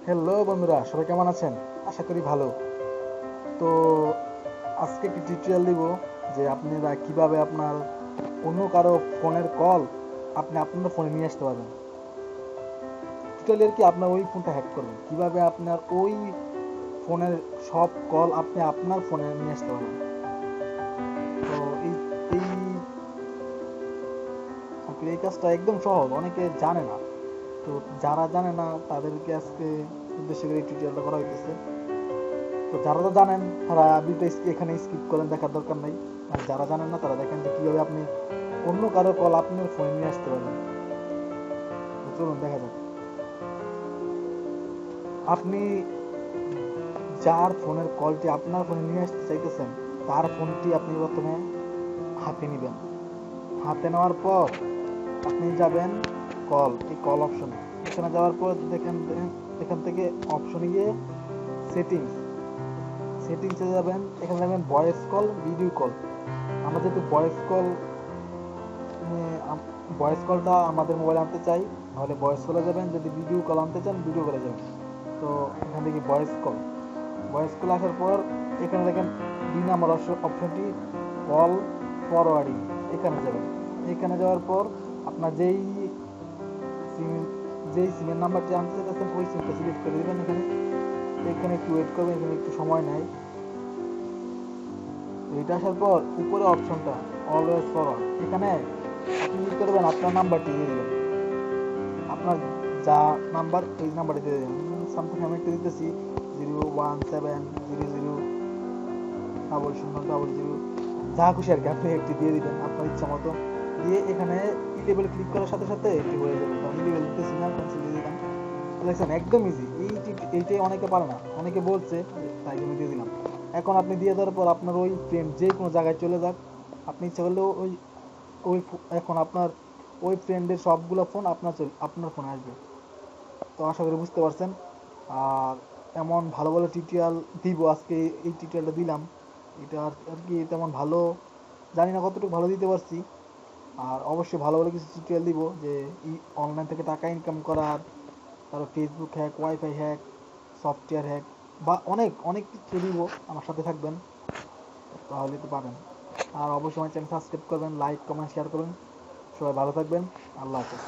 Hello বন্ধুরা, সবাই কেমন আছেন? আশা করি ভালো। তো আজকে একটি টিউটোরিয়াল দিব যে আপনারা কিভাবে আপনার অন্য কারো ফোনের কল আপনি আপনার ফোনে নিয়ে আসতে পারবেন। টিউটোরিয়াল কি আপনার ওই ফোনটা হ্যাক করবেন, কিভাবে আপনার ওই ফোনের সব কল আপনি আপনার ফোনে নিয়ে আসতে পারবেন। তো এই এই এই কাজটা একদম সহজ, অনেকে জানে না। তো যারা জানে না তাদেরকে আজকে উদ্দেশ্য করে এই টিউটোরিয়ালটা করা হইতেছে। তো যারা তো জানেন তারা ভিডিওটা এখানে স্কিপ করেন, দেখার দরকার নাই। আর যারা জানেন না তারা দেখেন যে কিভাবে আপনি অন্য কারো কল আপনার ফোনে নিয়ে আসতে পারবেন। তো চলুন দেখা যাক। আপনি যার ফোনের কলটি আপনার ফোনে নিয়ে আসতে চাইতেছেন তার ফোনটি আপনি প্রথমে হাতে নেবেন। হাতে নেওয়ার পর আপনি যাবেন এই কল অপশনে। এখানে যাওয়ার পর দেখেন এখান থেকে অপশনে গিয়ে সেটিংস সেটিংসে যাবেন। এখানে যাবেন ভয়েস কল, ভিডিও কল। আমরা যেহেতু ভয়েস কলটা আমাদের মোবাইলে আনতে চাই, তাহলে ভয়েস কলে যাবেন। যদি ভিডিও কল আনতে চান ভিডিও কলে যাবেন। তো এখান থেকে ভয়েস কল আসার পর এখানে দেখেন 2 নম্বর অপশনটি কল ফরওয়ার্ডিং, এখানে যাবেন। এখানে যাওয়ার পর আপনার সিম যেই সিমের নাম্বারটি আনতে চাইতেছেন ওই সিমটা সিলেক্ট করে দেবেন। এখানে একটু ওয়েট করবেন, এখানে একটু সময় নেয়। তো এটা আসার পর উপরে অপশনটা অলওয়েজ ফরওয়ার্ড, এখানে আপনি কি করবেন, আপনার নাম্বারটি দিয়ে দেবেন। আপনার যা নাম্বার এই নাম্বারটি দিয়ে দেবেন। সামথিং আমি একটু দিতেছি 017000000, যা খুশি আর কি আপনি একটি দিয়ে দিবেন আপনার ইচ্ছা মতো। দিয়ে এখানে ইলেভেল ক্লিক করার সাথে সাথে এটি হয়ে যাবে। তো আমি ইলেভেল দিতেছি না, ক্যান্সেল দিয়ে দিলাম। দেখছেন একদম ইজি। এইটাই অনেকে পারে না, অনেকে বলছে, তাই জন্য দিয়ে দিলাম। এখন আপনি দিয়ে দেওয়ার পর আপনার ওই ফ্রেন্ড যে কোনো জায়গায় চলে যাক, আপনি ইচ্ছা করলেও ওই ওই এখন আপনার ওই ফ্রেন্ডের সবগুলো ফোন আপনার ফোনে আসবে। তো আশা করি বুঝতে পারছেন। আর এমন ভালো ভালো টিউটোরিয়াল দিব আজকে, এই টিউটোরিয়ালটা দিলাম। এটা আর কি তেমন ভালো জানি না কতটুকু ভালো দিতে পারছি। আর অবশ্যই ভালো ভালো কিছু টিউটোরিয়াল দিব যে অনলাইন থেকে টাকা ইনকাম করার, তারপর Facebook hack, wifi hack, software hack, বা অনেক অনেক কিছু দিব। আমার সাথে থাকবেন, তাহলে তো পাবেন। আর অবশ্যই আমার চ্যানেল সাবস্ক্রাইব করবেন, লাইক কমেন্ট শেয়ার করবেন। সবাই ভালো থাকবেন। আল্লাহ হাফেজ।